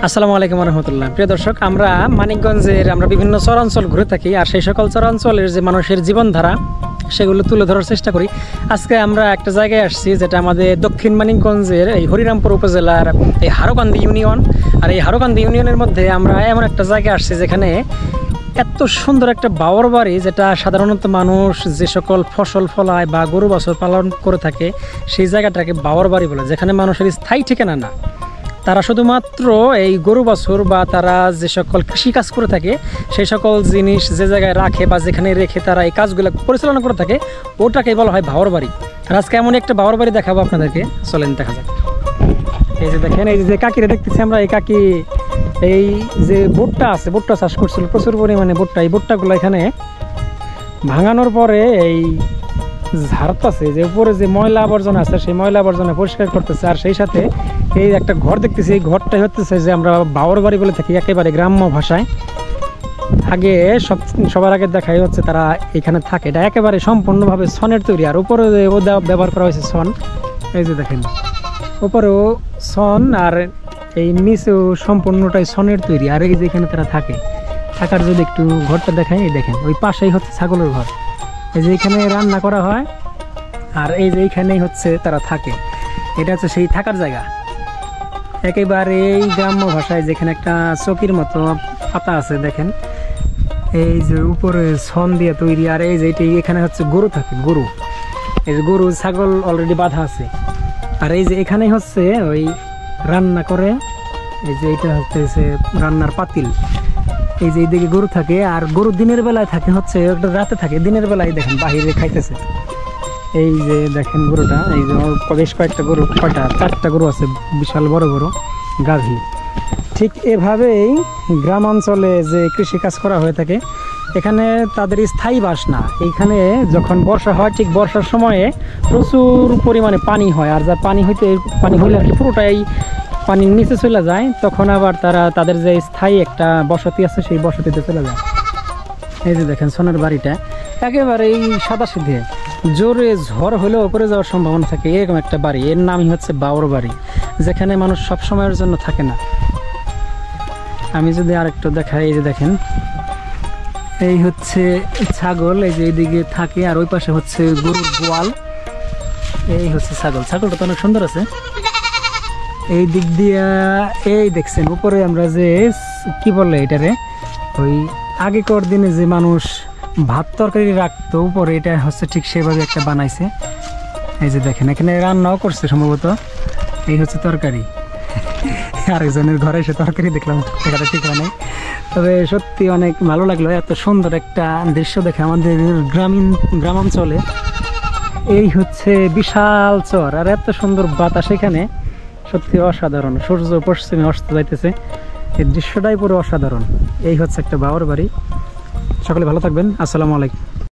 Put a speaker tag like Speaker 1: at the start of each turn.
Speaker 1: আসসালামু আলাইকুম রহমতুল্লাহ। প্রিয় দর্শক, আমরা মানিকগঞ্জের বিভিন্ন চরাঞ্চল ঘুরে থাকি, আর সেই সকল চরাঞ্চলের যে মানুষের জীবনধারা সেগুলো তুলে ধরার চেষ্টা করি। আজকে আমরা একটা জায়গায় আসছি যেটা আমাদের দক্ষিণ মানিকগঞ্জের এই হরিরামপুর উপজেলার এই হারোকান্দি ইউনিয়ন। আর এই হারোকান্দি ইউনিয়নের মধ্যে আমরা এমন একটা জায়গায় আসছি যেখানে এত সুন্দর একটা বাওয়ার বাড়ি, যেটা সাধারণত মানুষ যে সকল ফসল ফলায় বা গরু বাছুর পালন করে থাকে সেই জায়গাটাকে বাওয়ার বাড়ি বলে, যেখানে মানুষের স্থায়ী ঠিকানা না। তারা শুধুমাত্র এই গরু বাছুর বা তারা যে সকল কৃষিকাজ করে থাকে সেই সকল জিনিস যে জায়গায় রাখে বা যেখানে রেখে তারা এই কাজগুলো পরিচালনা করে থাকে, ওটাকেই বলা হয় বাওয়ার বাড়ি। আর আজকে এমন একটা বাওয়ার বাড়ি দেখাবো আপনাদেরকে, চলেন দেখা যাক। এই যে দেখেন, এই যে কাকিরা দেখতেছি আমরা, এই কাকি এই যে ভুট্টা আছে, ভুট্টা চাষ করছিল প্রচুর পরিমাণে ভুট্টা। এই ভুট্টাগুলো এখানে ভাঙানোর পরে এই ঝাড়তাছে, যে উপরে যে ময়লা আবর্জনা আছে সেই ময়লা আবর্জনা পরিষ্কার করতেছে। আর সেই সাথে এই একটা ঘর দেখতেছি, এই ঘরটাই হচ্ছে যে আমরা বাওয়ার বাড়ি বলে থাকি একেবারে গ্রাম্য ভাষায়। আগে সবার আগে দেখাই হচ্ছে তারা এখানে থাকে, এটা একেবারে সম্পূর্ণভাবে ছনের তৈরি। আর উপরে ব্যবহার করা হয়েছে ছন, এই যে দেখেন উপরেও ছন আর এই নিচেও সম্পূর্ণটাই ছনের তৈরি। আর এই যে এখানে তারা থাকে, থাকার যদি একটু ঘরটা দেখাই, এই দেখেন ওই পাশেই হচ্ছে ছাগলের ঘর। এই যে এখানে রান্না করা হয় আর এই যে এইখানেই হচ্ছে তারা থাকে, এটা হচ্ছে সেই থাকার জায়গা একেবারে এই গ্রাম্য ভাষায়। যেখানে একটা চকির মতো পাতা আছে দেখেন, এই যে উপরে ছন দিয়ে তৈরি। আর এই যে এখানে হচ্ছে গরু থাকে, গরু, এই যে গরু ছাগল অলরেডি বাঁধা আছে। আর এই যে এখানেই হচ্ছে ওই রান্না করে, এই যে এটা হচ্ছে রান্নার পাতিল। এই যে এইদিকে গরু থাকে, আর গরু দিনের বেলায় থাকে হচ্ছে রাতে থাকে, দিনের বেলায় দেখেন বাহিরে খাইতেছে। এই যে দেখেন গরুটা, এই যে বেশ কয়েকটা গরু, কয়টা 4টা গরু আছে, বিশাল বড় বড় গাভী। ঠিক এভাবেই গ্রামাঞ্চলে যে কৃষিকাজ করা হয়ে থাকে, এখানে তাদের স্থায়ী বাস না। এইখানে যখন বর্ষা হয়, ঠিক বর্ষার সময়ে প্রচুর পরিমাণে পানি হয়, আর যা পানি হইলে আর কি পুরোটাই পানির নিচে চলে যায়, তখন আবার তারা তাদের যে স্থায়ী একটা বসতি আছে সেই বসতিতে চলে যায়। এই যে দেখেন সোনার বাড়িটা একেবারে এই সাদা সিধে, জোরে ঝড় হলেও উপরে যাওয়ার সম্ভাবনা থাকে, এরকম একটা বাড়ি। এর নামই হচ্ছে বাওয়ার বাড়ি, যেখানে মানুষ সব সময়ের জন্য থাকে না। আমি যদি আরেকটু দেখাই, এই যে দেখেন এই হচ্ছে ছাগল, এই যে এইদিকে থাকে, আর ওই পাশে হচ্ছে গরুর গোয়াল। এই হচ্ছে ছাগলটা তো অনেক সুন্দর আছে। এই দিক দিয়া এই দেখছেন উপরে আমরা যে কি বলে এটারে, ওই আগেকার দিনে যে মানুষ ভাত তরকারি রাখতো উপরে, এটা হচ্ছে ঠিক সেভাবে একটা বানাইছে। এই যে দেখেন এখানে রান্নাও করছে সম্ভবত, এই হচ্ছে তরকারি। আরেকজনের ঘরে এসে তরকারি দেখলাম, সেটা ঠিক হয় নাই। তবে সত্যি অনেক ভালো লাগলো, এত সুন্দর একটা দৃশ্য দেখে আমাদের গ্রামাঞ্চলে। এই হচ্ছে বিশাল চর, আর এত সুন্দর বাতাস এখানে, সত্যি অসাধারণ। সূর্য পশ্চিমে অস্ত যাইতেছে, এই দৃশ্যটাই পুরো অসাধারণ। এই হচ্ছে একটা বাওয়ার বাড়ি। সকলে ভালো থাকবেন, আসসালামু আলাইকুম।